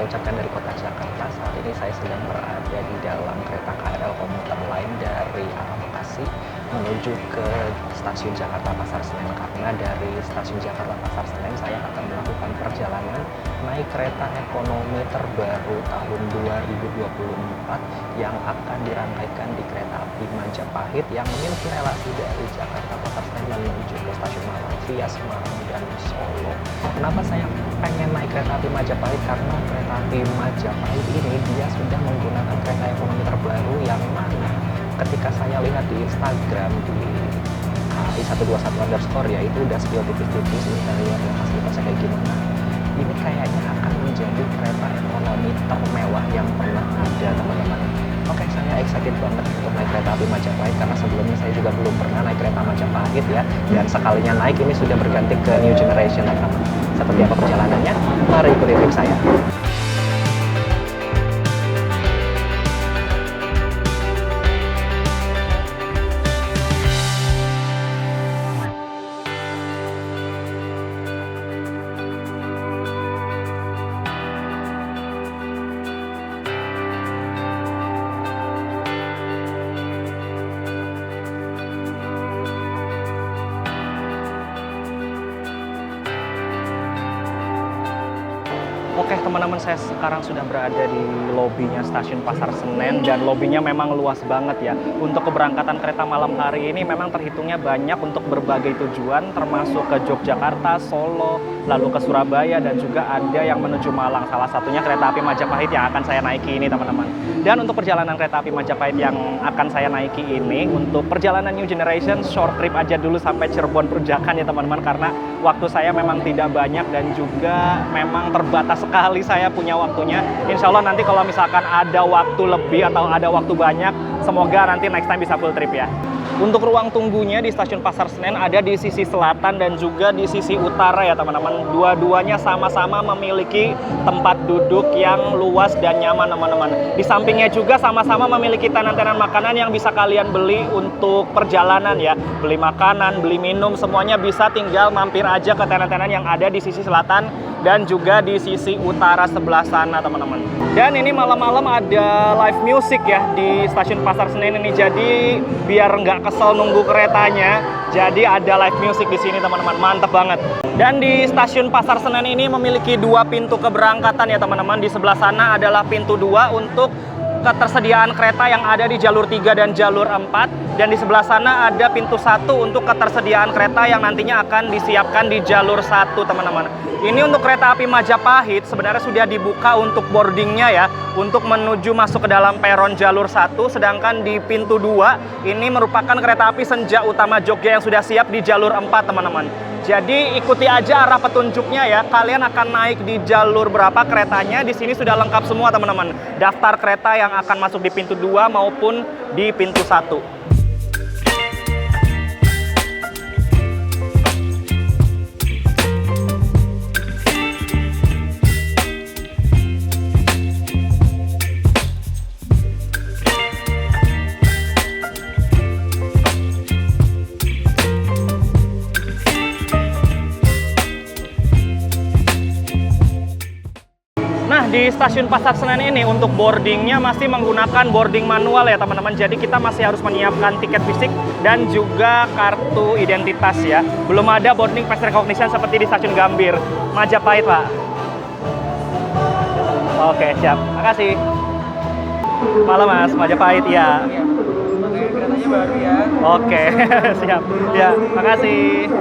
ucapkan dari kota Jakarta. Saat ini saya sedang berada di dalam kereta KRL komuter lain dari arah Bekasi menuju ke stasiun Jakarta Pasar Senen, karena dari stasiun Jakarta Pasar Senen saya akan melakukan perjalanan naik kereta ekonomi terbaru tahun 2024 yang akan dirangkaikan di kereta api Majapahit yang memiliki relasi dari Jakarta Pasar Senen menuju ke stasiun Malang via Semarang dan Solo. Kenapa saya pengen naik kereta api Majapahit? Karena kereta api Majapahit ini dia sudah menggunakan kereta ekonomi terbaru yang mana ketika saya lihat di Instagram di i121_ ya, itu udah spill tipis-tipis interior dan fasilitasnya kayak gimana. Ini kayaknya akan menjadi kereta ekonomi termewah yang pernah ada, teman-teman. Oke, saya excited banget untuk naik kereta api Majapahit karena sebelumnya saya juga belum pernah naik kereta Majapahit ya. Dan sekalinya naik ini sudah berganti ke new generation, teman-teman. Seperti apa perjalanannya? Mari ikuti trip saya. Oke teman-teman, saya sekarang sudah berada di lobinya stasiun Pasar Senen dan lobinya memang luas banget ya. Untuk keberangkatan kereta malam hari ini memang terhitungnya banyak untuk berbagai tujuan, termasuk ke Yogyakarta, Solo, lalu ke Surabaya, dan juga ada yang menuju Malang. Salah satunya kereta api Majapahit yang akan saya naiki ini, teman-teman. Dan untuk perjalanan kereta api Majapahit yang akan saya naiki ini, untuk perjalanan new generation short trip aja dulu sampai Cirebon Perujakan ya teman-teman, karena waktu saya memang tidak banyak dan juga memang terbatas sekali saya punya waktunya. Insya Allah nanti kalau misalkan ada waktu lebih atau ada waktu banyak, semoga nanti next time bisa full trip ya. Untuk ruang tunggunya di stasiun Pasar Senen ada di sisi selatan dan juga di sisi utara ya teman-teman. Dua-duanya sama-sama memiliki tempat duduk yang luas dan nyaman, teman-teman. Di sampingnya juga sama-sama memiliki tenan-tenan makanan yang bisa kalian beli untuk perjalanan ya. Beli makanan, beli minum, semuanya bisa, tinggal mampir aja ke tenan-tenan yang ada di sisi selatan dan juga di sisi utara sebelah sana, teman-teman. Dan ini malam-malam ada live music ya di stasiun Pasar Senen ini. Jadi biar nggak kesel nunggu keretanya, jadi ada live music di sini, teman-teman. Mantep banget. Dan di stasiun Pasar Senen ini memiliki dua pintu keberangkatan ya teman-teman. Di sebelah sana adalah pintu 2 untuk ketersediaan kereta yang ada di jalur 3 dan jalur 4, dan di sebelah sana ada pintu 1 untuk ketersediaan kereta yang nantinya akan disiapkan di jalur 1, teman-teman. Ini untuk kereta api Majapahit sebenarnya sudah dibuka untuk boardingnya ya, untuk menuju masuk ke dalam peron jalur 1, sedangkan di pintu 2 ini merupakan kereta api Senja Utama Jogja yang sudah siap di jalur 4, teman-teman. Jadi ikuti aja arah petunjuknya ya. Kalian akan naik di jalur berapa keretanya. Di sini sudah lengkap semua, teman-teman. Daftar kereta yang akan masuk di pintu 2 maupun di pintu 1. Di stasiun Pasar Senen ini untuk boardingnya masih menggunakan boarding manual ya teman-teman. Jadi kita masih harus menyiapkan tiket fisik dan juga kartu identitas ya. Belum ada boarding face recognition seperti di stasiun Gambir Majapahit, Pak. Oke, siap. Makasih. Malam Mas, Majapahit ya. Oke, keretanya baru ya. Oke, siap. Ya, makasih.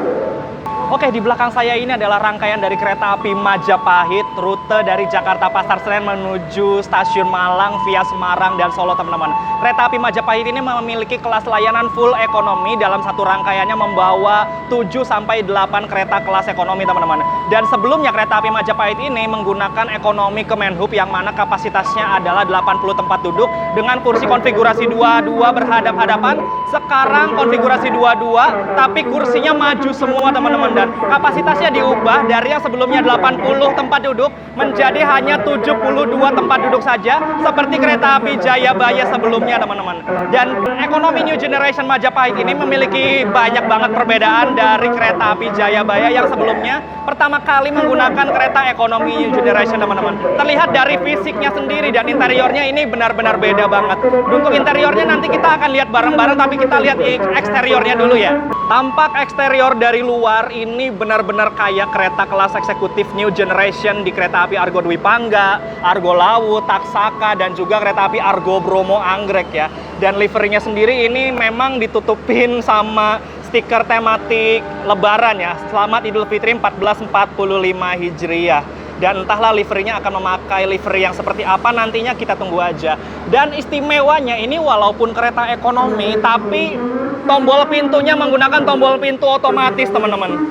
Oke, di belakang saya ini adalah rangkaian dari kereta api Majapahit, rute dari Jakarta Pasar Senen menuju stasiun Malang via Semarang dan Solo, teman-teman. Kereta api Majapahit ini memiliki kelas layanan full ekonomi. Dalam satu rangkaiannya membawa 7-8 kereta kelas ekonomi, teman-teman. Dan sebelumnya kereta api Majapahit ini menggunakan ekonomi Kemenhub yang mana kapasitasnya adalah 80 tempat duduk dengan kursi konfigurasi 2-2 berhadap-hadapan sekarang konfigurasi 22, tapi kursinya maju semua teman-teman, dan kapasitasnya diubah dari yang sebelumnya 80 tempat duduk menjadi hanya 72 tempat duduk saja, seperti kereta api Jayabaya sebelumnya teman-teman. Dan ekonomi New Generation Majapahit ini memiliki banyak banget perbedaan dari kereta api Jayabaya yang sebelumnya pertama kali menggunakan kereta ekonomi New Generation teman-teman. Terlihat dari fisiknya sendiri dan interiornya ini benar-benar beda banget. Untuk interiornya nanti kita akan lihat bareng-bareng, tapi kita lihat eksteriornya dulu ya. Tampak eksterior dari luar ini benar-benar kayak kereta kelas eksekutif New Generation di kereta api Argo Dwi Pangga, Argo Lawu, Taksaka, dan juga kereta api Argo Bromo Anggrek ya. Dan liverinya sendiri ini memang ditutupin sama stiker tematik Lebaran ya. Selamat Idul Fitri 1445 Hijriah. Dan entahlah liverinya akan memakai livery yang seperti apa nantinya, kita tunggu aja. Dan istimewanya ini walaupun kereta ekonomi, tapi tombol pintunya menggunakan tombol pintu otomatis teman-teman.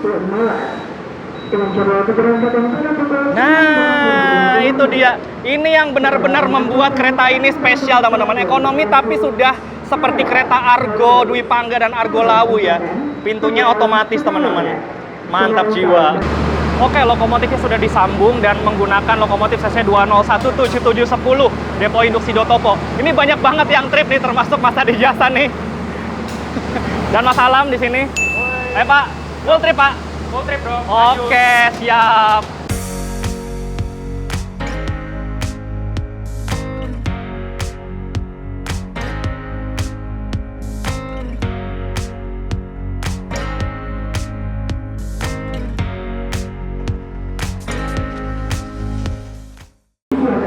Nah, itu dia. Ini yang benar-benar membuat kereta ini spesial teman-teman. Ekonomi tapi sudah seperti kereta Argo Dwi Pangga dan Argo Lawu ya. Pintunya otomatis teman-teman. Mantap jiwa. Oke, lokomotifnya sudah disambung dan menggunakan lokomotif CC 2017710 Depo Induksi Dotopo. Ini banyak banget yang trip nih, termasuk Mas Adi Jasa nih. Dan Mas Alam di sini. Pak, full trip Pak. Full trip bro. Oke, siap.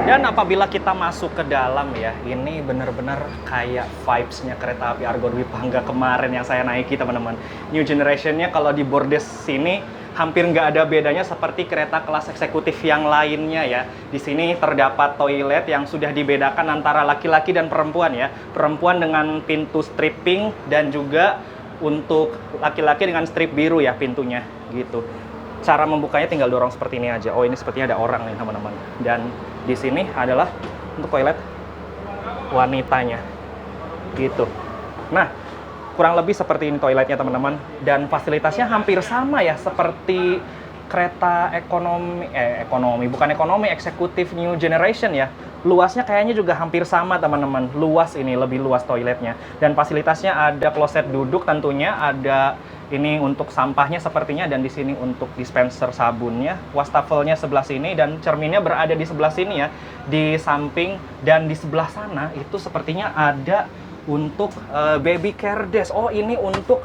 Dan apabila kita masuk ke dalam ya, ini benar-benar kayak vibes-nya kereta api Argo Dwi Pangga kemarin yang saya naiki teman-teman. New Generation-nya kalau di bordes sini hampir nggak ada bedanya seperti kereta kelas eksekutif yang lainnya ya. Di sini terdapat toilet yang sudah dibedakan antara laki-laki dan perempuan ya. Perempuan dengan pintu strip pink dan juga untuk laki-laki dengan strip biru ya pintunya gitu. Cara membukanya tinggal dorong seperti ini aja. Oh, ini sepertinya ada orang nih teman-teman. Dan di sini adalah untuk toilet wanitanya gitu. Nah, kurang lebih seperti ini toiletnya teman-teman, dan fasilitasnya hampir sama ya seperti kereta eksekutif New Generation ya. Luasnya kayaknya juga hampir sama teman-teman. Luas ini, lebih luas toiletnya, dan fasilitasnya ada kloset duduk tentunya, ada ini untuk sampahnya sepertinya, dan di sini untuk dispenser sabunnya, wastafelnya sebelah sini, dan cerminnya berada di sebelah sini ya, di samping. Dan di sebelah sana itu sepertinya ada untuk baby care desk. Oh, ini untuk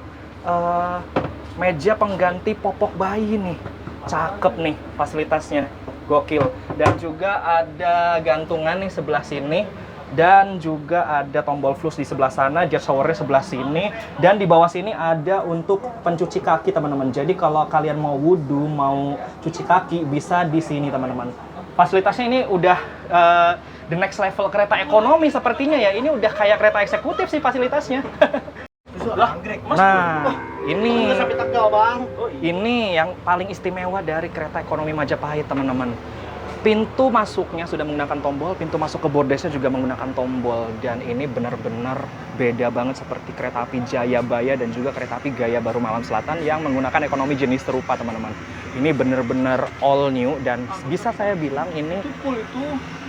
meja pengganti popok bayi nih. Cakep nih fasilitasnya, gokil. Dan juga ada gantungan nih sebelah sini, dan juga ada tombol flush di sebelah sana, jet showernya sebelah sini, dan di bawah sini ada untuk pencuci kaki teman-teman. Jadi kalau kalian mau wudhu, mau cuci kaki, bisa di sini teman-teman. Fasilitasnya ini udah the next level kereta ekonomi sepertinya ya. Ini udah kayak kereta eksekutif sih fasilitasnya. Nah, ini yang paling istimewa dari kereta ekonomi Majapahit teman-teman. Pintu masuknya sudah menggunakan tombol, pintu masuk ke bordesnya juga menggunakan tombol, dan ini benar-benar beda banget seperti kereta api Jayabaya dan juga kereta api Gaya Baru Malam Selatan yang menggunakan ekonomi jenis serupa teman-teman. Ini benar-benar all new, dan bisa saya bilang ini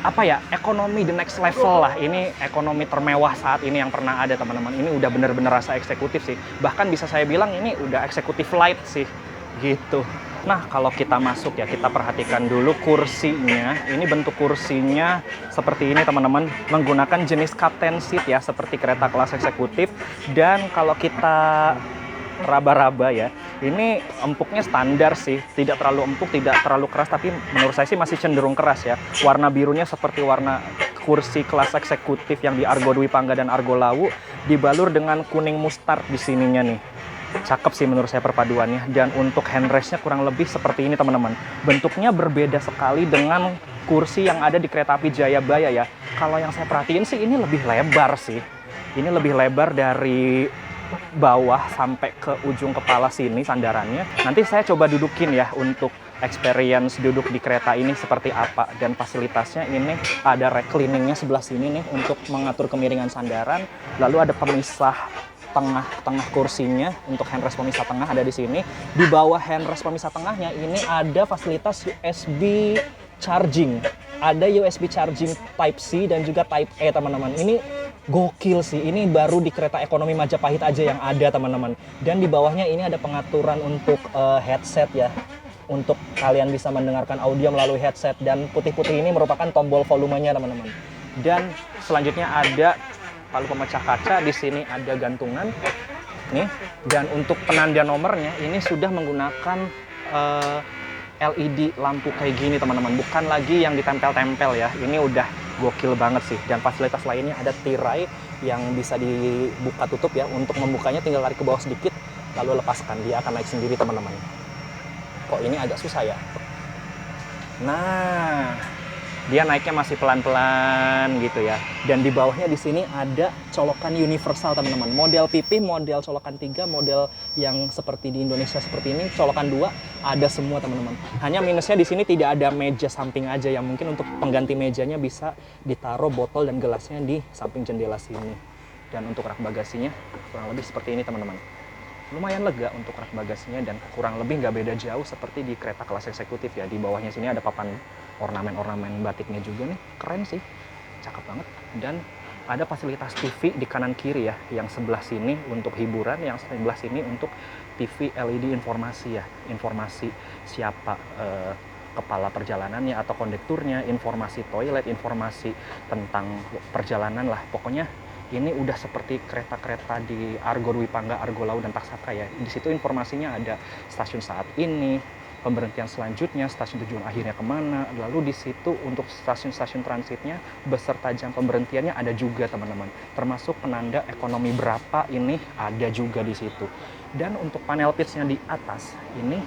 apa ya, ekonomi the next level lah. Ini ekonomi termewah saat ini yang pernah ada teman-teman. Ini udah benar-benar rasa eksekutif sih, bahkan bisa saya bilang ini udah eksekutif light sih gitu. Nah, kalau kita masuk ya, kita perhatikan dulu kursinya. Ini bentuk kursinya seperti ini teman-teman, menggunakan jenis captain seat ya, seperti kereta kelas eksekutif. Dan kalau kita raba-raba ya, ini empuknya standar sih, tidak terlalu empuk, tidak terlalu keras, tapi menurut saya sih masih cenderung keras ya. Warna birunya seperti warna kursi kelas eksekutif yang di Argo Dwi Pangga dan Argo Lawu, dibalur dengan kuning mustard di sininya nih. Cakep sih menurut saya perpaduannya. Dan untuk handrestnya kurang lebih seperti ini teman-teman. Bentuknya berbeda sekali dengan kursi yang ada di kereta api Jayabaya ya. Kalau yang saya perhatiin sih ini lebih lebar sih. Ini lebih lebar dari bawah sampai ke ujung kepala sini sandarannya. Nanti saya coba dudukin ya untuk experience duduk di kereta ini seperti apa. Dan fasilitasnya ini ada recliningnya sebelah sini nih untuk mengatur kemiringan sandaran. Lalu ada pemisah tengah kursinya untuk handrest pemisah tengah ada di sini. Di bawah handrest pemisah tengahnya ini ada fasilitas USB charging. Ada USB charging Type C dan juga Type E, teman-teman. Ini gokil sih. Ini baru di kereta ekonomi Majapahit aja yang ada, teman-teman. Dan di bawahnya ini ada pengaturan untuk headset ya. Untuk kalian bisa mendengarkan audio melalui headset, dan putih-putih ini merupakan tombol volumenya, teman-teman. Dan selanjutnya ada palu pemecah kaca, di sini ada gantungan nih, dan untuk penanda nomornya ini sudah menggunakan LED lampu kayak gini, teman-teman, bukan lagi yang ditempel-tempel ya. Ini udah gokil banget sih. Dan fasilitas lainnya ada tirai yang bisa dibuka tutup ya. Untuk membukanya tinggal tarik ke bawah sedikit lalu lepaskan, dia akan naik sendiri, teman-teman. Kok ini agak susah ya? Nah, dia naiknya masih pelan-pelan gitu ya. Dan di bawahnya di sini ada colokan universal, teman-teman. Model PP, model colokan 3, model yang seperti di Indonesia seperti ini, colokan 2, ada semua, teman-teman. Hanya minusnya di sini tidak ada meja samping aja, yang mungkin untuk pengganti mejanya bisa ditaruh botol dan gelasnya di samping jendela sini. Dan untuk rak bagasinya kurang lebih seperti ini, teman-teman. Lumayan lega untuk rak bagasinya, dan kurang lebih nggak beda jauh seperti di kereta kelas eksekutif ya. Di bawahnya sini ada papan ornamen-ornamen batiknya juga nih, keren sih, cakep banget. Dan ada fasilitas TV di kanan kiri ya, yang sebelah sini untuk hiburan, yang sebelah sini untuk TV LED informasi ya, informasi siapa kepala perjalanannya atau kondekturnya, informasi toilet, informasi tentang perjalanan lah. Pokoknya ini udah seperti kereta-kereta di Argo Dwi Pangga, Argo Lau, dan Taksaka ya. Di situ informasinya ada stasiun saat ini, pemberhentian selanjutnya, stasiun tujuan akhirnya kemana. Lalu di situ untuk stasiun-stasiun transitnya beserta jam pemberhentiannya ada juga, teman-teman. Termasuk penanda ekonomi berapa ini ada juga di situ. Dan untuk panel pitch-nya di atas ini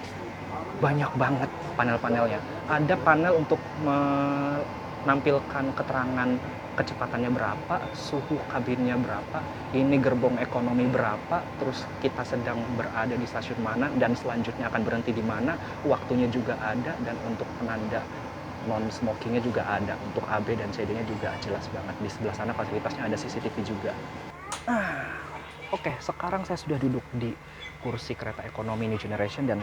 banyak banget panel-panelnya. Ada panel untuk menampilkan keterangan kecepatannya berapa, suhu kabinnya berapa, ini gerbong ekonomi berapa, terus kita sedang berada di stasiun mana, dan selanjutnya akan berhenti di mana, waktunya juga ada, dan untuk penanda non-smokingnya juga ada, untuk AB dan CD-nya juga jelas banget. Di sebelah sana fasilitasnya ada CCTV juga. Oke, sekarang saya sudah duduk di kursi kereta ekonomi New Generation, dan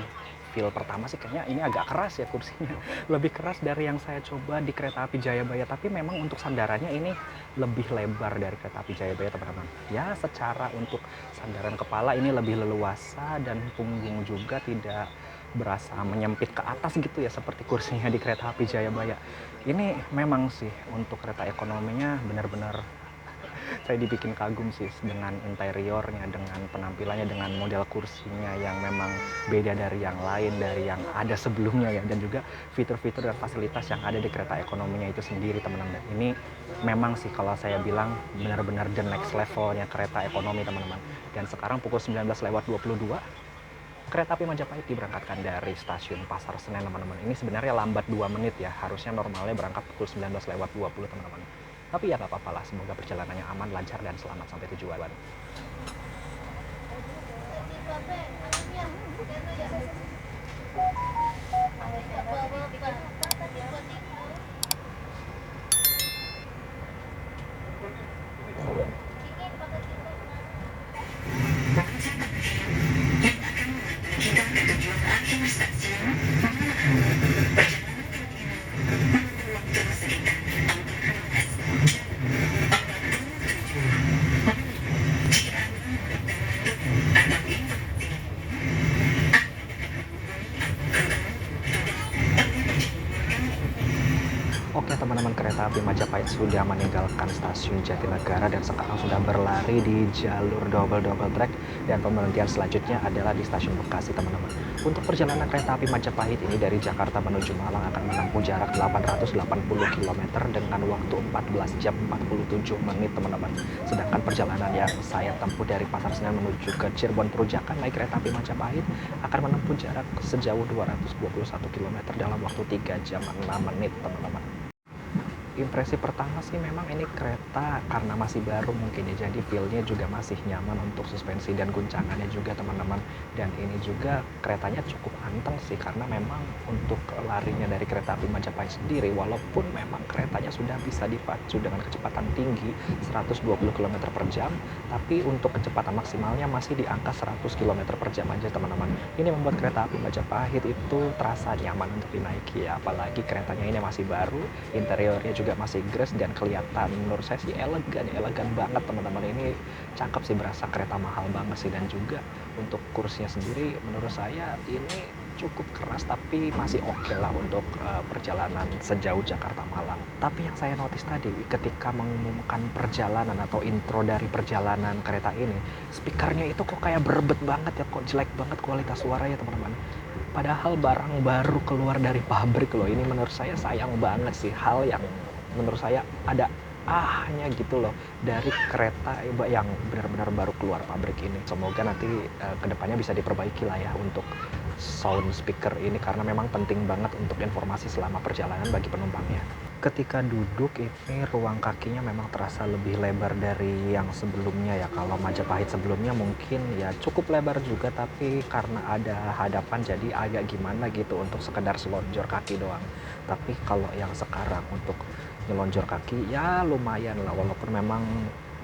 feel pertama sih kayaknya ini agak keras ya kursinya. Lebih keras dari yang saya coba di kereta api Jayabaya, tapi memang untuk sandarannya ini lebih lebar dari kereta api Jayabaya, teman-teman. Ya, secara untuk sandaran kepala ini lebih leluasa, dan punggung juga tidak berasa menyempit ke atas gitu ya, seperti kursinya di kereta api Jayabaya. Ini memang sih untuk kereta ekonominya benar-benar saya dibikin kagum sih dengan interiornya, dengan penampilannya, dengan model kursinya yang memang beda dari yang lain, dari yang ada sebelumnya ya, dan juga fitur-fitur dan fasilitas yang ada di kereta ekonominya itu sendiri, teman-teman. Ini memang sih kalau saya bilang benar-benar the next levelnya kereta ekonomi, teman-teman. Dan sekarang pukul 19:22 kereta api Majapahit diberangkatkan dari stasiun Pasar Senen, teman-teman. Ini sebenarnya lambat 2 menit ya, harusnya normalnya berangkat pukul 19:20, teman-teman. Tapi ya nggak apa-apa lah, semoga perjalanannya aman, lancar, dan selamat sampai tujuan. Oke, teman-teman, kereta api Majapahit sudah meninggalkan stasiun Jatinegara dan sekarang sudah berlari di jalur double track, dan pemberhentian selanjutnya adalah di stasiun Bekasi, teman-teman. Untuk perjalanan kereta api Majapahit ini dari Jakarta menuju Malang akan menempuh jarak 880 km dengan waktu 14 jam 47 menit, teman-teman. Sedangkan perjalanan yang saya tempuh dari Pasar Senen menuju ke Cirebon Perujakan naik kereta api Majapahit akan menempuh jarak sejauh 221 km dalam waktu 3 jam 6 menit, teman-teman. impresi pertama sih memang ini kereta karena masih baru mungkin ya, jadi feel-nya juga masih nyaman untuk suspensi dan guncangannya juga teman-teman. Dan ini juga keretanya cukup anteng sih, karena memang untuk larinya dari kereta api Majapahit sendiri, walaupun memang keretanya sudah bisa dipacu dengan kecepatan tinggi 120 km per jam, tapi untuk kecepatan maksimalnya masih di angka 100 km per jam aja teman-teman. Ini membuat kereta api Majapahit itu terasa nyaman untuk dinaiki ya, apalagi keretanya ini masih baru, interiornya juga masih gres dan kelihatan menurut saya sih elegan banget teman-teman. Ini cakep sih, berasa kereta mahal banget sih. Dan juga untuk kursinya sendiri menurut saya ini cukup keras tapi masih oke lah untuk perjalanan sejauh Jakarta Malang. Tapi yang saya notice tadi ketika mengumumkan perjalanan atau intro dari perjalanan kereta ini, speakernya itu kok kayak berebet banget ya, kok jelek banget kualitas suaranya teman-teman. Padahal barang baru keluar dari pabrik loh. Ini menurut saya sayang banget sih, hal yang menurut saya ada ahnya gitu loh dari kereta yang benar-benar baru keluar pabrik ini. Semoga nanti kedepannya bisa diperbaiki lah ya untuk sound speaker ini, karena memang penting banget untuk informasi selama perjalanan bagi penumpangnya. Ketika duduk ini ruang kakinya memang terasa lebih lebar dari yang sebelumnya ya. Kalau Majapahit sebelumnya mungkin ya cukup lebar juga, tapi karena ada hadapan jadi agak gimana gitu untuk sekedar selonjor kaki doang. Tapi kalau yang sekarang untuk nyelonjor kaki ya lumayan lah, walaupun memang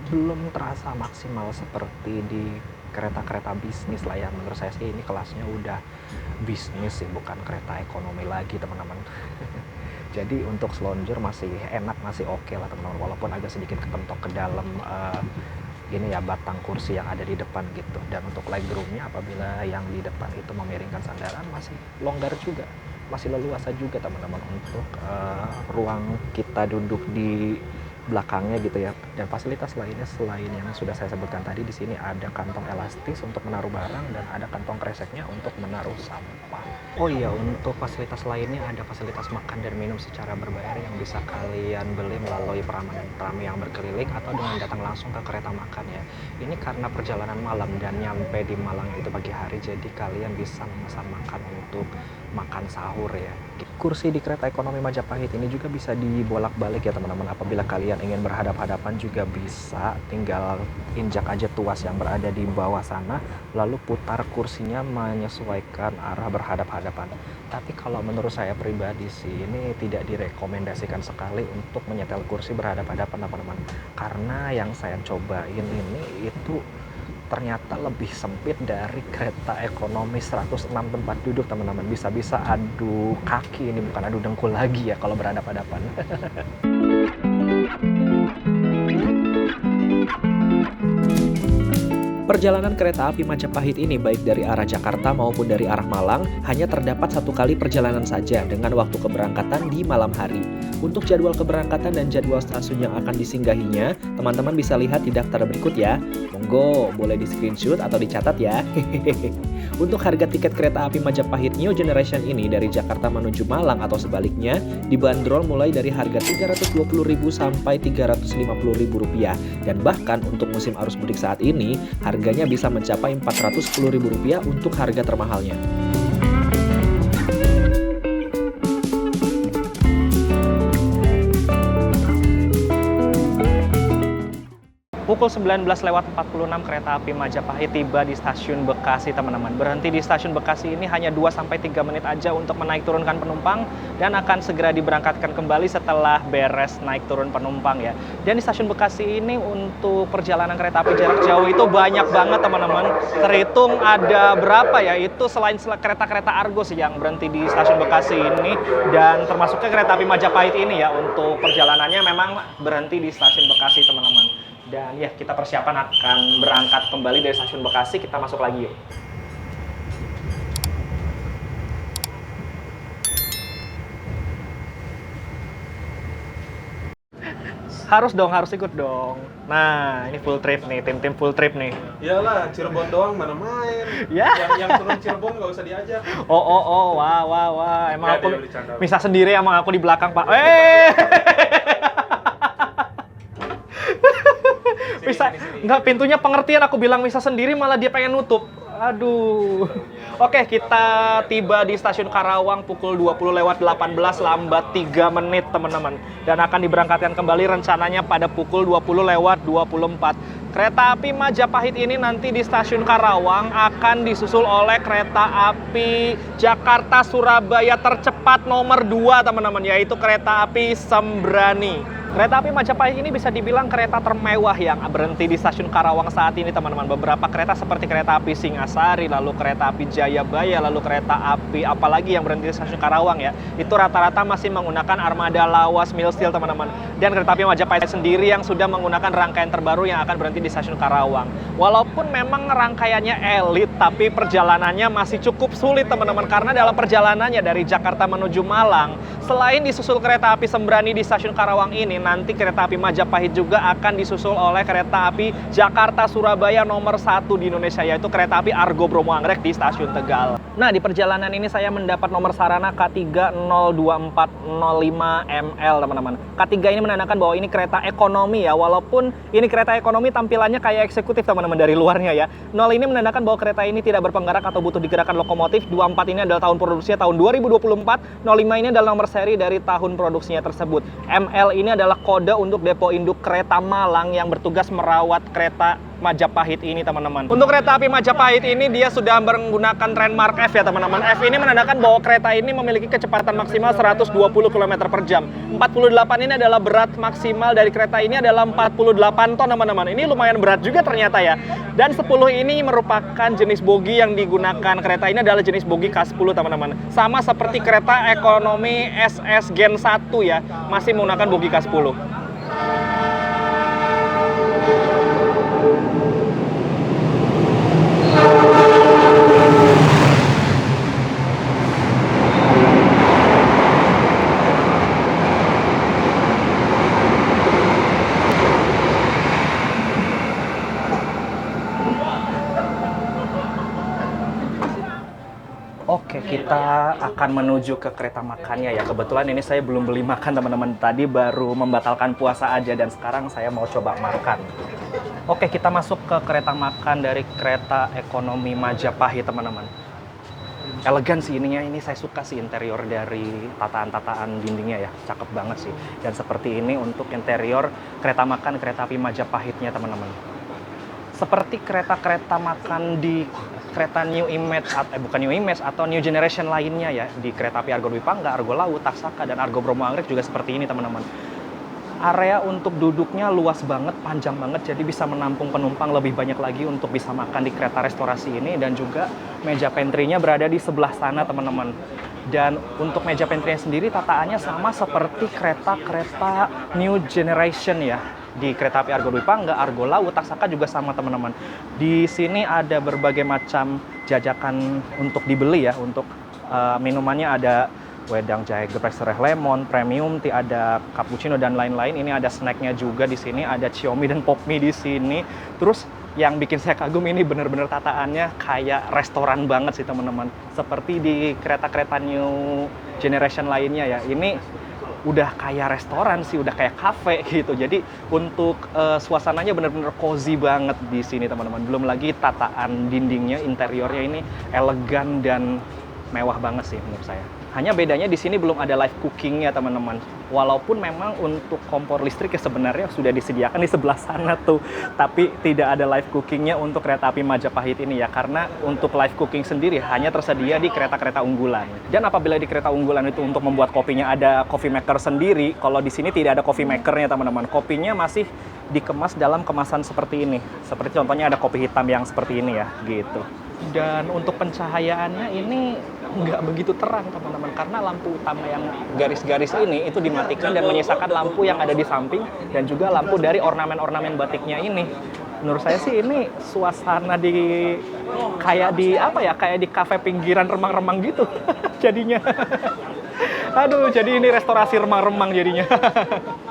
belum terasa maksimal seperti di kereta-kereta bisnis lah ya. Menurut saya sih ini kelasnya udah bisnis sih, bukan kereta ekonomi lagi teman-teman. Jadi untuk selonjor masih enak, masih oke lah teman-teman, walaupun agak sedikit kepentok ke dalam ini ya batang kursi yang ada di depan gitu. Dan untuk legroomnya apabila yang di depan itu memiringkan sandaran masih longgar juga, masih leluasa juga teman-teman untuk ruang kita duduk di belakangnya gitu ya. Dan fasilitas lainnya selain yang sudah saya sebutkan tadi, di sini ada kantong elastis untuk menaruh barang dan ada kantong kreseknya untuk menaruh sampah. Oh iya, untuk fasilitas lainnya ada fasilitas makan dan minum secara berbayar yang bisa kalian beli melalui perahu yang berkeliling atau dengan datang langsung ke kereta makan ya. Ini karena perjalanan malam dan nyampe di Malang itu pagi hari, jadi kalian bisa memesan makan untuk makan sahur ya. Kursi di kereta ekonomi Majapahit ini juga bisa dibolak-balik ya teman-teman. Apabila kalian ingin berhadap-hadapan juga bisa, tinggal injak aja tuas yang berada di bawah sana, lalu putar kursinya menyesuaikan arah berhadap-hadapan. Tapi kalau menurut saya pribadi sih ini tidak direkomendasikan sekali untuk menyetel kursi berhadap-hadapan teman-teman. Karena yang saya cobain ini itu ternyata lebih sempit dari kereta ekonomi 106 tempat duduk teman-teman. Bisa-bisa adu kaki, ini bukan adu dengkul lagi ya kalau berhadapan-hadapan. Perjalanan kereta api Majapahit ini baik dari arah Jakarta maupun dari arah Malang hanya terdapat satu kali perjalanan saja dengan waktu keberangkatan di malam hari. Untuk jadwal keberangkatan dan jadwal stasiun yang akan disinggahinya, teman-teman bisa lihat di daftar berikut ya. Monggo, boleh di screenshot atau dicatat ya. Untuk harga tiket kereta api Majapahit New Generation ini dari Jakarta menuju Malang atau sebaliknya dibanderol mulai dari harga Rp320.000 sampai Rp350.000 dan bahkan untuk musim arus mudik saat ini harganya bisa mencapai Rp410.000 untuk harga termahalnya. Pukul 19.46 kereta api Majapahit tiba di stasiun Bekasi teman-teman. Berhenti di stasiun Bekasi ini hanya 2-3 menit aja untuk menaik turunkan penumpang dan akan segera diberangkatkan kembali setelah beres naik turun penumpang ya. Dan di stasiun Bekasi ini untuk perjalanan kereta api jarak jauh itu banyak banget teman-teman. Terhitung ada berapa ya, itu selain kereta-kereta Argo sih yang berhenti di stasiun Bekasi ini, dan termasuknya kereta api Majapahit ini ya, untuk perjalanannya memang berhenti di stasiun Bekasi teman-teman. Dan ya, kita persiapan akan berangkat kembali dari stasiun Bekasi. Kita masuk lagi yuk. Harus dong, harus ikut dong. Nah, ini full trip nih, tim-tim full trip nih. Iyalah, Cirebon doang mana main. Ya. Yang turun Cirebon nggak usah diajak. Wah. Emang Nggak, aku dia bercanda. bisa sendiri, emang aku di belakang, Pak. Bisa, Sini. nggak, pintunya pengertian, aku bilang bisa sendiri malah dia pengen nutup. Aduh. Oke, kita tiba di stasiun Karawang pukul 20:18, lambat 3 menit teman-teman. Dan akan diberangkatkan kembali rencananya pada pukul 20:24. Kereta api Majapahit ini nanti di stasiun Karawang akan disusul oleh kereta api Jakarta-Surabaya tercepat nomor 2 teman-teman, yaitu kereta api Sembrani. Kereta api Majapahit ini bisa dibilang kereta termewah yang berhenti di stasiun Karawang saat ini teman-teman. Beberapa kereta seperti kereta api Singasari, lalu kereta api Jayabaya, lalu kereta api apalagi yang berhenti di stasiun Karawang ya, itu rata-rata masih menggunakan armada lawas mill steel teman-teman. Dan kereta api Majapahit sendiri yang sudah menggunakan rangkaian terbaru yang akan berhenti di stasiun Karawang. Walaupun memang rangkaiannya elit, tapi perjalanannya masih cukup sulit teman-teman. Karena dalam perjalanannya dari Jakarta menuju Malang, selain disusul kereta api Sembrani di stasiun Karawang ini, nanti kereta api Majapahit juga akan disusul oleh kereta api Jakarta-Surabaya nomor 1 di Indonesia, yaitu kereta api Argo Bromo Anggrek di stasiun Tegal. Nah, di perjalanan ini saya mendapat nomor sarana K3024005ML teman-teman. K3 ini menandakan bahwa ini kereta ekonomi ya, walaupun ini kereta ekonomi tampilannya kayak eksekutif teman-teman dari luarnya ya. 0 ini menandakan bahwa kereta ini tidak berpenggerak atau butuh digerakkan lokomotif. 24 ini adalah tahun produksinya tahun 2024. 05 ini adalah nomor seri dari tahun produksinya tersebut. ML ini adalah kode untuk depo induk kereta Malang yang bertugas merawat kereta Majapahit ini teman-teman. Untuk kereta api Majapahit ini dia sudah menggunakan trademark F ya teman-teman. F ini menandakan bahwa kereta ini memiliki kecepatan maksimal 120 km per jam. 48 ini adalah berat maksimal dari kereta ini adalah 48 ton teman-teman. Ini lumayan berat juga ternyata ya. Dan 10 ini merupakan jenis bogi yang digunakan. Kereta ini adalah jenis bogi K10 teman-teman. Sama seperti kereta ekonomi SS Gen 1 ya, masih menggunakan bogi K10. Oke, kita akan menuju ke kereta makannya ya. Kebetulan ini saya belum beli makan teman-teman. Tadi baru membatalkan puasa aja dan sekarang saya mau coba makan. Oke, kita masuk ke kereta makan dari kereta ekonomi Majapahit teman-teman. Elegan sih ininya, ini saya suka sih interior dari tataan-tataan dindingnya ya. Cakep banget sih. Dan seperti ini untuk interior kereta makan kereta api Majapahitnya teman-teman. Seperti kereta-kereta makan di kereta New Image, bukan New Image, atau New Generation lainnya ya, di kereta api Argo Dwi Pangga, Argo Laut, Taksaka, dan Argo Bromo Anggrek juga seperti ini teman-teman. Area untuk duduknya luas banget, panjang banget, jadi bisa menampung penumpang lebih banyak lagi untuk bisa makan di kereta restorasi ini, dan juga meja pantry-nya berada di sebelah sana teman-teman. Dan untuk meja pantry-nya sendiri tataannya sama seperti kereta-kereta New Generation ya. Di kereta api Argo Dwi Pangga, Argo Laut, Taksaka juga sama teman-teman. Di sini ada berbagai macam jajakan untuk dibeli ya. Untuk minumannya ada wedang jahe geprek serai lemon, premium tea, ada cappuccino dan lain-lain. Ini ada snacknya juga di sini, ada siomi dan pop mie di sini. Terus yang bikin saya kagum ini bener-bener tataannya kayak restoran banget sih teman-teman. Seperti di kereta-kereta New Generation lainnya ya. Ini udah kayak restoran sih, udah kayak kafe gitu. Jadi untuk suasananya bener-bener cozy banget di sini teman-teman. Belum lagi tataan dindingnya, interiornya ini elegan dan mewah banget sih menurut saya. Hanya bedanya di sini belum ada live cookingnya teman-teman. Walaupun memang untuk kompor listrik ya sebenarnya sudah disediakan di sebelah sana tuh. Tapi tidak ada live cookingnya untuk kereta api Majapahit ini ya. Karena untuk live cooking sendiri hanya tersedia di kereta-kereta unggulan. Dan apabila di kereta unggulan itu untuk membuat kopinya ada coffee maker sendiri. Kalau di sini tidak ada coffee makernya teman-teman. Kopinya masih dikemas dalam kemasan seperti ini. Seperti contohnya ada kopi hitam yang seperti ini ya gitu. Dan untuk pencahayaannya ini nggak begitu terang teman-teman, karena lampu utama yang garis-garis ini itu dimatikan dan menyisakan lampu yang ada di samping dan juga lampu dari ornamen-ornamen batiknya ini. Menurut saya sih ini suasana di kayak di apa ya, kayak di kafe pinggiran remang-remang gitu jadinya. Aduh, jadi ini restorasi remang-remang jadinya.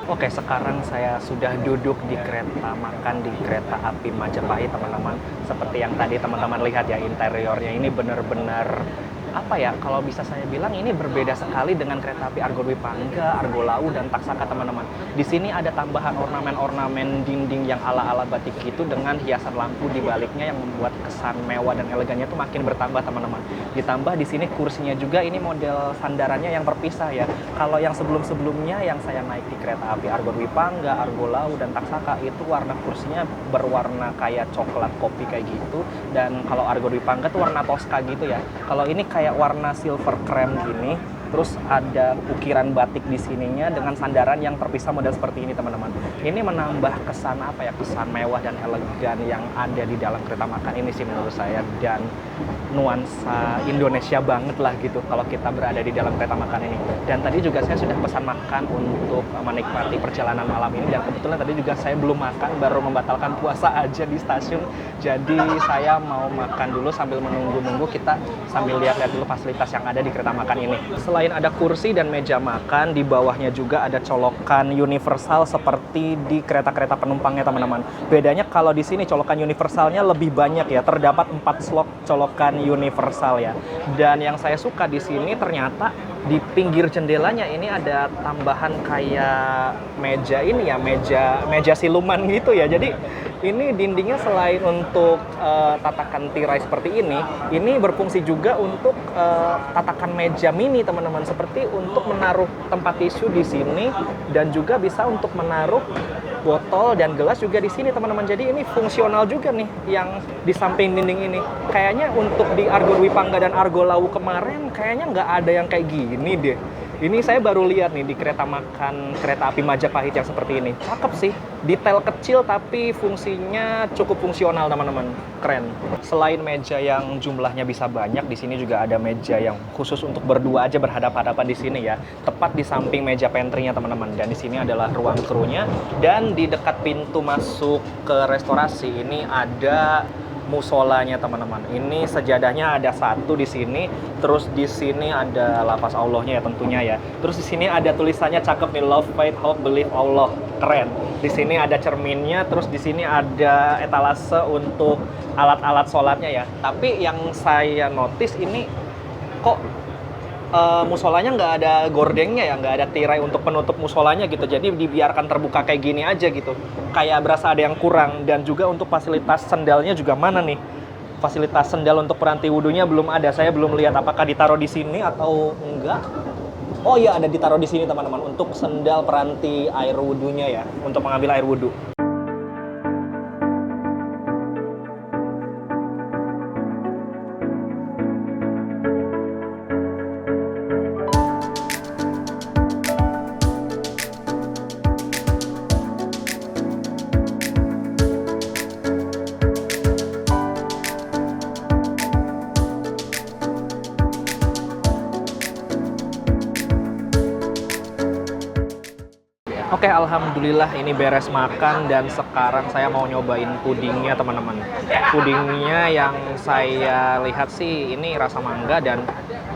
Oke, sekarang saya sudah duduk di kereta makan di kereta api Majapahit, teman-teman. Seperti yang tadi teman-teman lihat ya, interiornya ini benar-benar apa ya, kalau bisa saya bilang ini berbeda sekali dengan kereta api Argo Dwi Pangga, Argo Lau, dan Taksaka teman-teman. Di sini ada tambahan ornamen-ornamen dinding yang ala-ala batik gitu dengan hiasan lampu di baliknya yang membuat kesan mewah dan elegannya itu makin bertambah teman-teman. Ditambah di sini kursinya juga ini model sandarannya yang terpisah ya. Kalau yang sebelum-sebelumnya yang saya naik di kereta api Argo Dwi Pangga, Argo Lau, dan Taksaka itu warna kursinya berwarna kayak coklat kopi kayak gitu. Dan kalau Argo Dwi Pangga tuh warna Tosca gitu ya. Kalau ini kayak warna silver krem gini, terus ada ukiran batik di sininya dengan sandaran yang terpisah model seperti ini teman-teman. Ini menambah kesan apa ya, kesan mewah dan elegan yang ada di dalam kereta makan ini sih menurut saya, dan nuansa Indonesia banget lah gitu kalau kita berada di dalam kereta makan ini. Dan tadi juga saya sudah pesan makan untuk menikmati perjalanan malam ini, dan kebetulan tadi juga saya belum makan, baru membatalkan puasa aja di stasiun. Jadi saya mau makan dulu sambil menunggu-nunggu, kita sambil lihat-lihat dulu fasilitas yang ada di kereta makan ini. Selain ada kursi dan meja makan, di bawahnya juga ada colokan universal seperti di kereta-kereta penumpangnya teman-teman. Bedanya kalau di sini colokan universalnya lebih banyak ya, terdapat 4 slot colokan universal ya. Dan yang saya suka di sini ternyata di pinggir jendelanya ini ada tambahan kayak meja ini ya, meja siluman gitu ya. Jadi ini dindingnya selain untuk tatakan tirai seperti ini berfungsi juga untuk tatakan meja mini teman-teman, seperti untuk menaruh tempat tisu di sini, dan juga bisa untuk menaruh botol dan gelas juga di sini teman-teman. Jadi ini fungsional juga nih yang di samping dinding ini. Kayaknya untuk di Argo Dwi Pangga dan Argo Lau kemarin kayaknya nggak ada yang kayak gini deh. Ini saya baru lihat nih di kereta makan kereta api Majapahit yang seperti ini. Cakep sih, detail kecil tapi fungsinya cukup fungsional teman-teman. Keren. Selain meja yang jumlahnya bisa banyak, di sini juga ada meja yang khusus untuk berdua aja berhadapan-hadapan di sini ya. Tepat di samping meja pantry-nya teman-teman. Dan di sini adalah ruang krunya, dan di dekat pintu masuk ke restorasi ini ada musolanya teman-teman. Ini sejadahnya ada satu di sini, terus di sini ada lafaz Allahnya ya tentunya ya. Terus di sini ada tulisannya cakep nih, love, faith, hope, believe Allah. Keren. Di sini ada cerminnya, terus di sini ada etalase untuk alat-alat sholatnya ya. Tapi yang saya notice ini kok musolanya nggak ada gordengnya ya, nggak ada tirai untuk penutup musolanya gitu. Jadi dibiarkan terbuka kayak gini aja gitu. Kayak berasa ada yang kurang. Dan juga untuk fasilitas sendalnya juga mana nih? Fasilitas sendal untuk peranti wudhunya belum ada. Saya belum lihat apakah ditaruh di sini atau enggak. Oh iya, ada ditaruh di sini teman-teman, untuk sendal peranti air wudhunya ya, untuk mengambil air wudhu. Oke, alhamdulillah ini beres makan, dan sekarang saya mau nyobain pudingnya teman-teman. Pudingnya yang saya lihat sih ini rasa mangga, dan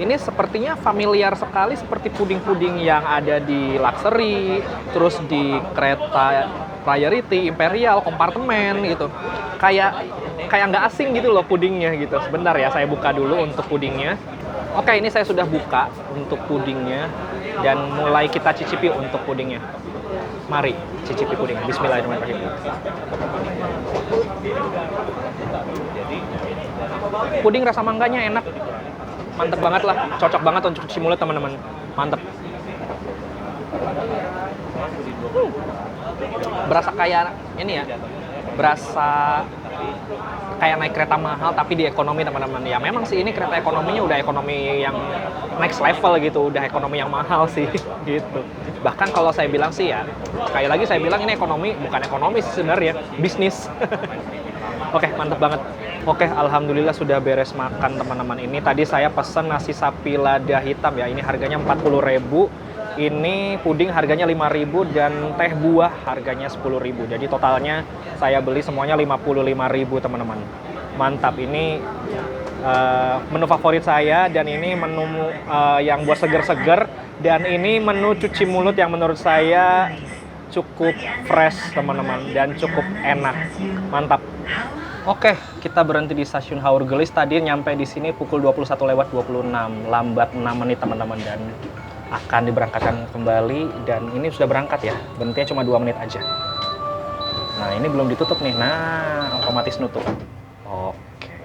ini sepertinya familiar sekali seperti puding-puding yang ada di Luxury, terus di kereta Priority, Imperial, Kompartemen gitu. Kayak nggak asing gitu loh pudingnya gitu. Sebentar ya, saya buka dulu untuk pudingnya. Oke, ini saya sudah buka untuk pudingnya, dan mulai kita cicipi untuk pudingnya. Mari cicipi puding. Bismillahirrahmanirrahim. Puding rasa mangganya enak. Mantep banget lah. Cocok banget untuk cuci mulut teman-teman. Mantep. Berasa kayak ini ya. Berasa kayak naik kereta mahal tapi di ekonomi teman-teman. Ya memang sih ini kereta ekonominya udah ekonomi yang next level gitu, udah ekonomi yang mahal sih gitu. Bahkan kalau saya bilang sih ya, sekali lagi saya bilang ini ekonomi, bukan ekonomi sebenarnya, bisnis. Oke, mantep banget. Oke, alhamdulillah sudah beres makan teman-teman. Ini tadi saya pesen nasi sapi lada hitam ya, ini harganya 40.000. Ini puding harganya 5.000 dan teh buah harganya 10.000. Jadi totalnya saya beli semuanya 55.000 teman-teman. Mantap, ini menu favorit saya, dan ini menu yang buat seger-seger, dan ini menu cuci mulut yang menurut saya cukup fresh teman-teman dan cukup enak. Mantap. Oke, kita berhenti di stasiun Haur Gelis. Tadi nyampe di sini pukul 21:26, lambat 6 menit teman-teman, dan akan diberangkatkan kembali. Dan ini sudah berangkat ya, berhentinya cuma 2 menit aja. Nah, ini belum ditutup nih. Nah, otomatis nutup. Oke.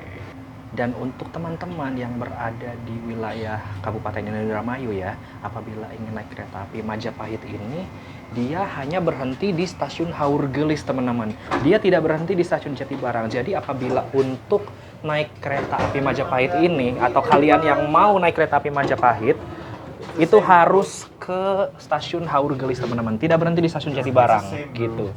Dan untuk teman-teman yang berada di wilayah Kabupaten Indramayu ya, apabila ingin naik kereta api Majapahit ini, dia hanya berhenti di stasiun Haur Gelis, teman-teman. Dia tidak berhenti di stasiun Jatibarang. Jadi apabila untuk naik kereta api Majapahit ini, atau kalian yang mau naik kereta api Majapahit, itu harus ke stasiun Haur Gelis, teman-teman. Tidak berhenti di stasiun Jatibarang, gitu.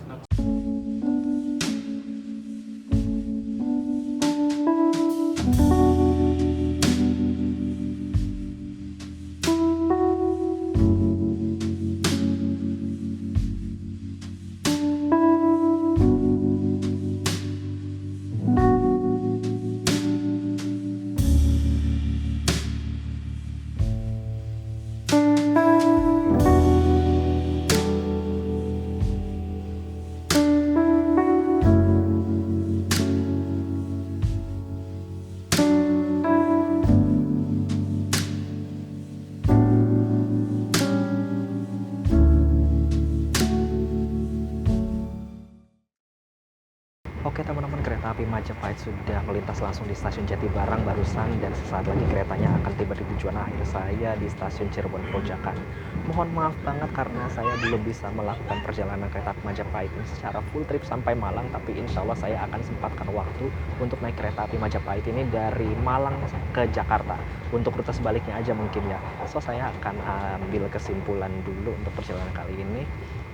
Oke teman-teman, kereta api Majapahit sudah melintas langsung di stasiun Jatibarang barusan, dan sesaat lagi keretanya akan tiba di tujuan akhir saya di stasiun Cirebon Pojakan. Mohon maaf banget karena saya belum bisa melakukan perjalanan kereta api Majapahit ini secara full trip sampai Malang, tapi insya Allah saya akan sempatkan waktu untuk naik kereta api Majapahit ini dari Malang ke Jakarta. Untuk rute sebaliknya aja mungkin ya. So saya akan ambil kesimpulan dulu untuk perjalanan kali ini.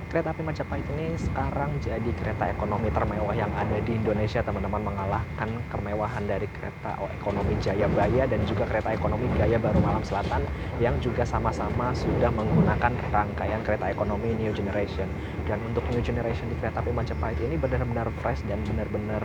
Kereta api Majapahit ini sekarang jadi kereta ekonomi termewah yang ada di Indonesia, teman-teman, mengalahkan kemewahan dari kereta ekonomi Jayabaya dan juga kereta ekonomi Gaya Baru Malam Selatan yang juga sama-sama sudah menggunakan rangkaian kereta ekonomi New Generation. Dan untuk New Generation di kereta api Majapahit ini benar-benar fresh dan benar-benar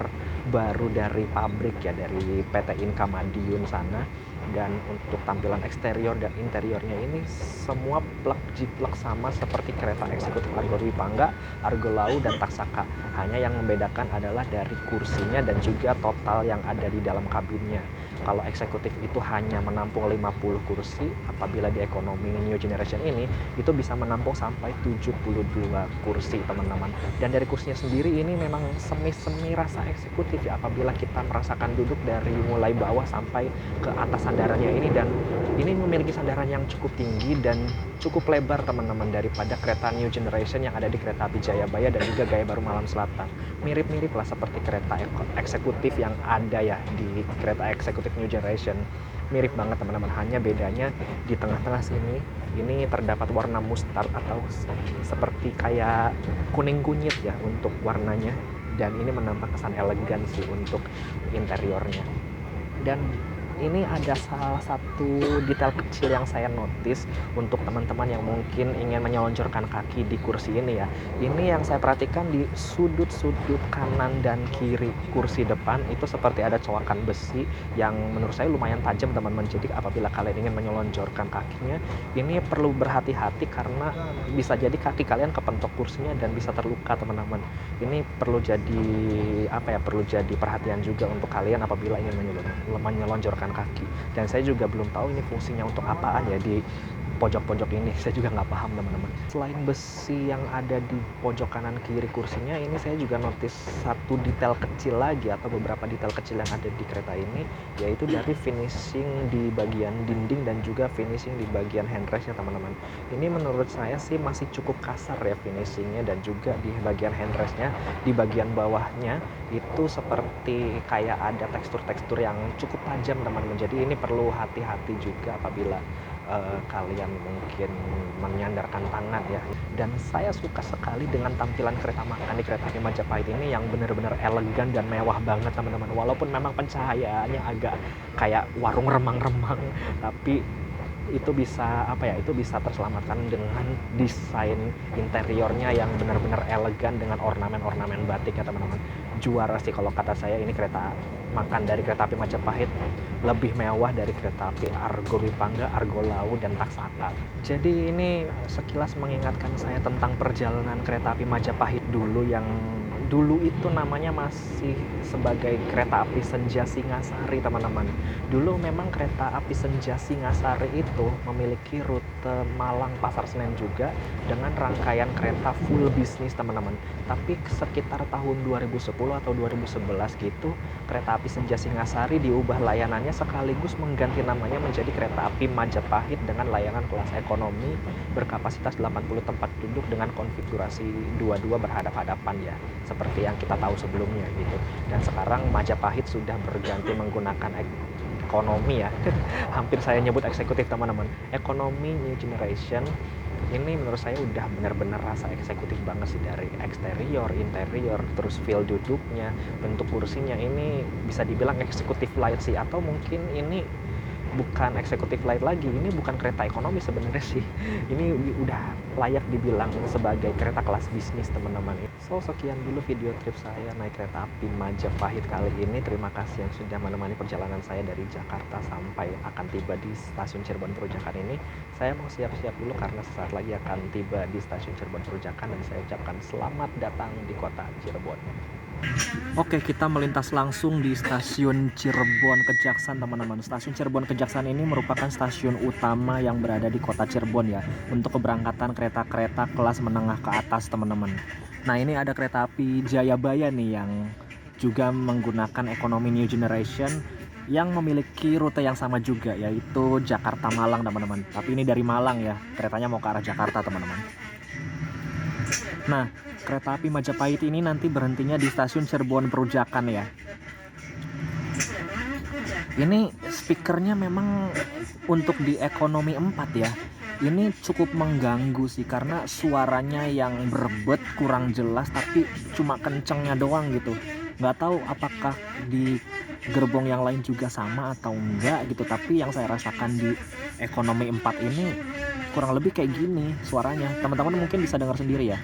baru dari pabrik ya, dari PT Inka Madiun sana. Dan untuk tampilan eksterior dan interiornya ini semua plug jiplak sama seperti kereta eksekutif Argo Dwi Pangga, Argo Lau, dan Taksaka. Hanya yang membedakan adalah dari kursinya dan juga total yang ada di dalam kabinnya. Kalau eksekutif itu hanya menampung 50 kursi, apabila di ekonomi New Generation ini itu bisa menampung sampai 72 kursi, teman-teman. Dan dari kursinya sendiri ini memang semi-semi rasa eksekutif ya, apabila kita merasakan duduk dari mulai bawah sampai ke atas sandarannya ini. Dan ini memiliki sandaran yang cukup tinggi dan cukup lebar, teman-teman, daripada kereta New Generation yang ada di kereta api Jayabaya dan juga Gaya Baru Malam Selatan. Mirip-mirip lah seperti kereta eksekutif yang ada ya di kereta eksekutif New Generation. Mirip banget, teman-teman, hanya bedanya di tengah-tengah sini ini terdapat warna mustard atau seperti kayak kuning kunyit ya untuk warnanya, dan ini menambah kesan elegan sih untuk interiornya. Dan ini ada salah satu detail kecil yang saya notice untuk teman-teman yang mungkin ingin menyelonjorkan kaki di kursi ini ya. Ini yang saya perhatikan di sudut-sudut kanan dan kiri kursi depan itu seperti ada coakan besi yang menurut saya lumayan tajam, teman-teman. Jadi apabila kalian ingin menyelonjorkan kakinya, ini perlu berhati-hati karena bisa jadi kaki kalian kepentok kursinya dan bisa terluka, teman-teman. Ini perlu jadi perhatian juga untuk kalian apabila ingin menyelonjorkan kaki. Dan saya juga belum tahu ini fungsinya untuk apaan ya di pojok-pojok ini, saya juga nggak paham, teman-teman. Selain besi yang ada di pojok kanan kiri kursinya, ini saya juga notice satu detail kecil lagi atau beberapa detail kecil yang ada di kereta ini, yaitu dari finishing di bagian dinding dan juga finishing di bagian handrestnya, teman-teman. Ini menurut saya sih masih cukup kasar ya finishingnya, dan juga di bagian handrestnya, di bagian bawahnya itu seperti kayak ada tekstur-tekstur yang cukup tajam, teman-teman. Jadi ini perlu hati-hati juga apabila kalian mungkin menyandarkan tangan ya. Dan saya suka sekali dengan tampilan kereta makan di kereta api Majapahit ini yang benar-benar elegan dan mewah banget, teman-teman. Walaupun memang pencahayaannya agak kayak warung remang-remang, tapi itu bisa terselamatkan dengan desain interiornya yang benar-benar elegan dengan ornamen-ornamen batik ya, teman-teman. Juara sih kalau kata saya, ini kereta makan dari kereta api Majapahit lebih mewah dari kereta api Argo Dwi Pangga, Argo Lau, dan Taksaka. Jadi ini sekilas mengingatkan saya tentang perjalanan kereta api Majapahit dulu yang dulu itu namanya masih sebagai kereta api Senja Singasari, teman-teman. Dulu memang kereta api Senja Singasari itu memiliki rute Malang Pasar Senen juga dengan rangkaian kereta full bisnis, teman-teman. Tapi sekitar tahun 2010 atau 2011 gitu, kereta api Senja Singasari diubah layanannya sekaligus mengganti namanya menjadi kereta api Majapahit dengan layanan kelas ekonomi berkapasitas 80 tempat duduk dengan konfigurasi dua-dua berhadap-hadapan ya, seperti yang kita tahu sebelumnya gitu. Dan sekarang Majapahit sudah berganti menggunakan ekonomi ya. Hampir saya nyebut eksekutif, teman-teman. Ekonomi New Generation. Ini menurut saya udah benar-benar rasa eksekutif banget sih, dari eksterior, interior, terus feel duduknya, bentuk kursinya. Ini bisa dibilang eksekutif light sih, atau mungkin ini bukan eksekutif light lagi, ini bukan kereta ekonomi sebenarnya sih. Ini udah layak dibilang sebagai kereta kelas bisnis, teman-teman. So, sekian dulu video trip saya naik kereta api Majapahit kali ini. Terima kasih yang sudah menemani perjalanan saya dari Jakarta sampai akan tiba di stasiun Cirebon Perujakan ini. Saya mau siap-siap dulu karena sesaat lagi akan tiba di stasiun Cirebon Perujakan, dan saya ucapkan selamat datang di kota Cirebon. Oke, kita melintas langsung di stasiun Cirebon Kejaksan, teman-teman. Stasiun Cirebon Kejaksan ini merupakan stasiun utama yang berada di kota Cirebon ya, untuk keberangkatan kereta-kereta kelas menengah ke atas, teman-teman. Nah, ini ada kereta api Jayabaya nih yang juga menggunakan ekonomi New Generation yang memiliki rute yang sama juga, yaitu Jakarta Malang, teman-teman. Tapi ini dari Malang ya, keretanya mau ke arah Jakarta, teman-teman. Nah, kereta api Majapahit ini nanti berhentinya di stasiun Cirebon Perujakan ya. Ini speakernya memang untuk di ekonomi 4 ya. Ini cukup mengganggu sih karena suaranya yang berbet, kurang jelas, tapi cuma kencengnya doang gitu. Nggak tahu apakah di gerbong yang lain juga sama atau enggak gitu, tapi yang saya rasakan di ekonomi 4 ini kurang lebih kayak gini suaranya. Teman-teman mungkin bisa dengar sendiri ya.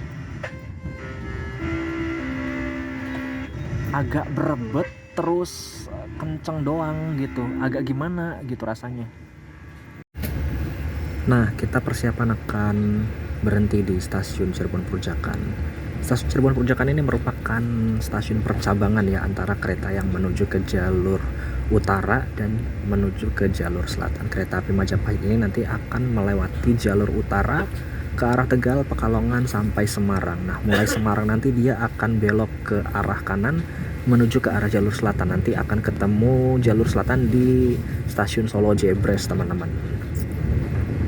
Agak berebet terus kenceng doang gitu, agak gimana gitu rasanya. Nah, kita persiapan akan berhenti di stasiun Cirebon Perujakan. Stasiun Cirebon Perujakan ini merupakan stasiun percabangan ya antara kereta yang menuju ke jalur utara dan menuju ke jalur selatan. Kereta api Majapahit ini nanti akan melewati jalur utara ke arah Tegal, Pekalongan sampai Semarang. Nah, mulai Semarang nanti dia akan belok ke arah kanan menuju ke arah jalur selatan. Nanti akan ketemu jalur selatan di stasiun Solo Jebres, teman-teman.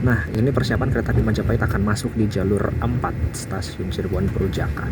Nah, ini persiapan kereta api Majapahit akan masuk di jalur 4 stasiun Cirebon Perujakan.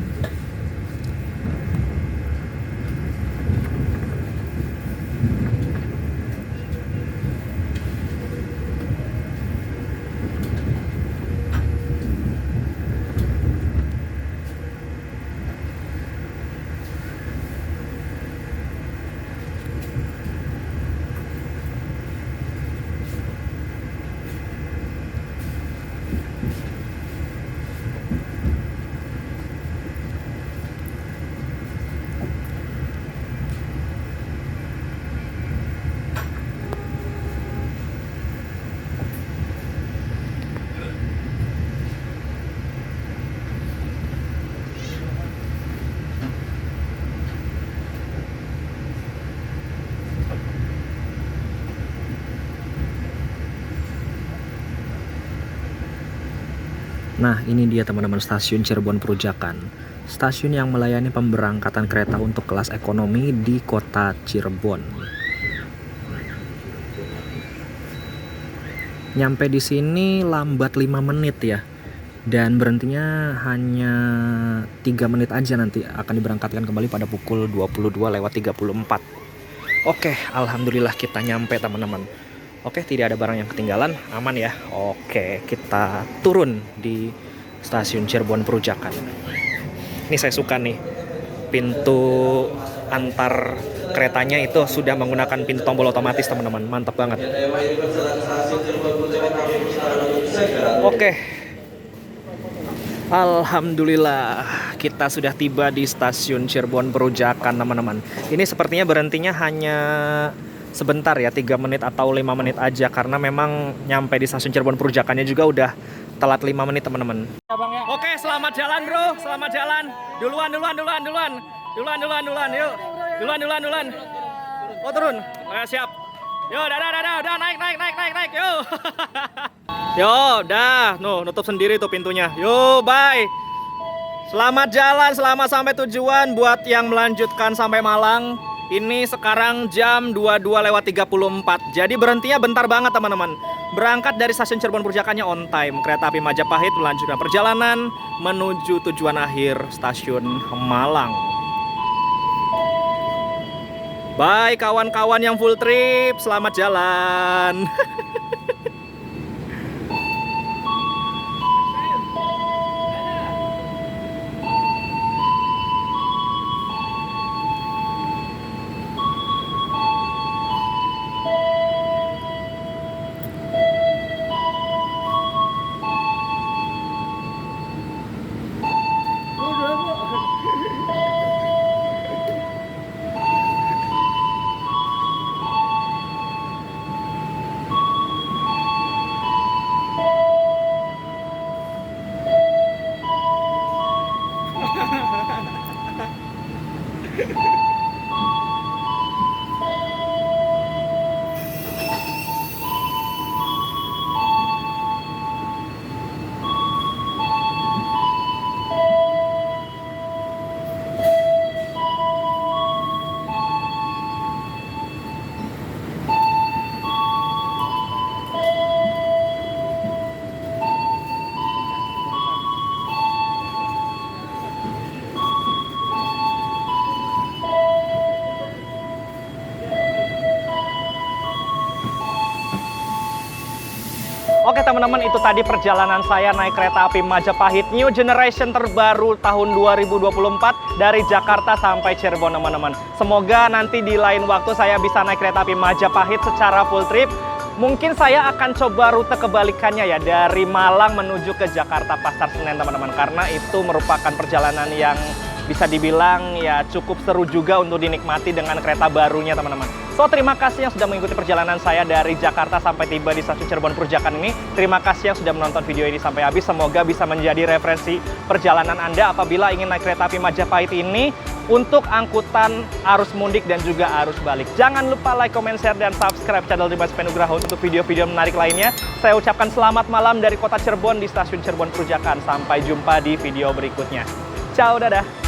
Nah, ini dia teman-teman stasiun Cirebon Perujakan. Stasiun yang melayani pemberangkatan kereta untuk kelas ekonomi di kota Cirebon. Nyampe di sini lambat 5 menit ya. Dan berhentinya hanya 3 menit aja, nanti akan diberangkatkan kembali pada pukul 22:34. Oke, alhamdulillah kita nyampe, teman-teman. Oke, tidak ada barang yang ketinggalan, aman ya. Oke, kita turun di stasiun Cirebon Perujakan. Ini saya suka nih, pintu antar keretanya itu sudah menggunakan pintu tombol otomatis, teman-teman. Mantap banget. Oke, alhamdulillah kita sudah tiba di stasiun Cirebon Perujakan, teman-teman. Ini sepertinya berhentinya hanya sebentar ya, 3 menit atau 5 menit aja, karena memang nyampe di stasiun Cirebon Perujakannya juga udah telat 5 menit teman-teman. Oke, selamat jalan bro, selamat jalan. Duluan. Yuk. Duluan. Oh turun. Oke, siap. Yo, udah naik. Yo. Yo, dah. No, nutup sendiri tuh pintunya. Yo, bye. Selamat jalan, selamat sampai tujuan buat yang melanjutkan sampai Malang. Ini sekarang jam 22:34. Jadi berhentinya bentar banget teman-teman. Berangkat dari stasiun Cirebon Purjakannya on time. Kereta api Majapahit melanjutkan perjalanan menuju tujuan akhir stasiun Malang. Bye kawan-kawan yang full trip, selamat jalan. Oke teman-teman, itu tadi perjalanan saya naik kereta api Majapahit New Generation terbaru tahun 2024 dari Jakarta sampai Cirebon teman-teman. Semoga nanti di lain waktu saya bisa naik kereta api Majapahit secara full trip. Mungkin saya akan coba rute kebalikannya ya, dari Malang menuju ke Jakarta Pasar Senen teman-teman. Karena itu merupakan perjalanan yang bisa dibilang ya cukup seru juga untuk dinikmati dengan kereta barunya teman-teman. So, terima kasih yang sudah mengikuti perjalanan saya dari Jakarta sampai tiba di stasiun Cirebon Purjakan ini. Terima kasih yang sudah menonton video ini sampai habis. Semoga bisa menjadi referensi perjalanan Anda apabila ingin naik kereta api Majapahit ini untuk angkutan arus mudik dan juga arus balik. Jangan lupa like, comment, share, dan subscribe channel Dimas Penugraha untuk video-video menarik lainnya. Saya ucapkan selamat malam dari kota Cirebon di stasiun Cirebon Purjakan. Sampai jumpa di video berikutnya. Ciao, dadah!